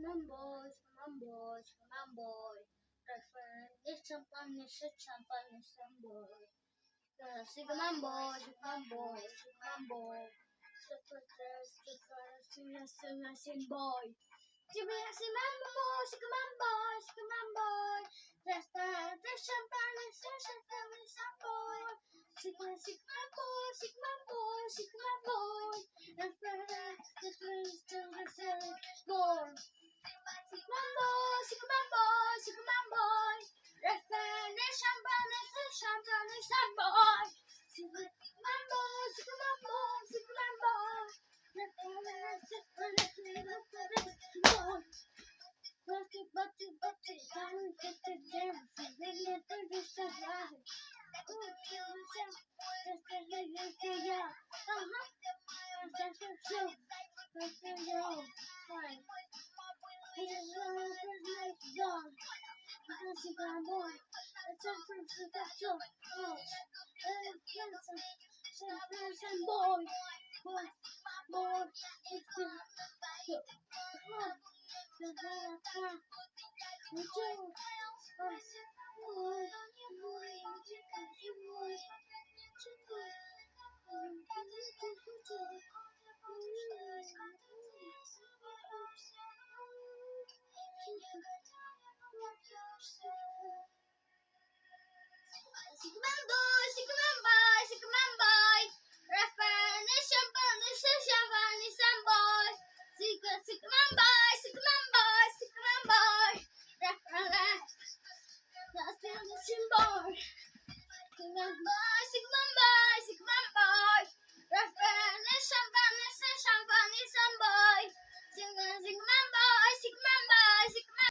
Mamboy, Mamboy, Mamboy. Referendum champagne, Mamboy. Siga Mamboy, Mamboy, Mamboy. Boy. Si Mamboy, Siga Mamboy, Siga Mamboy. Referendum champagne, Mamboy. Siga Mamboy, Siga Mamboy, Siga Mamboy. Boy. Mamboy. Referendum champagne, Mamboy. Sigmamboy, Referendum champagne, Samboy. Sigmamboy, Referendum Samboy. Sigmamboy, Referendum champagne, Samboy.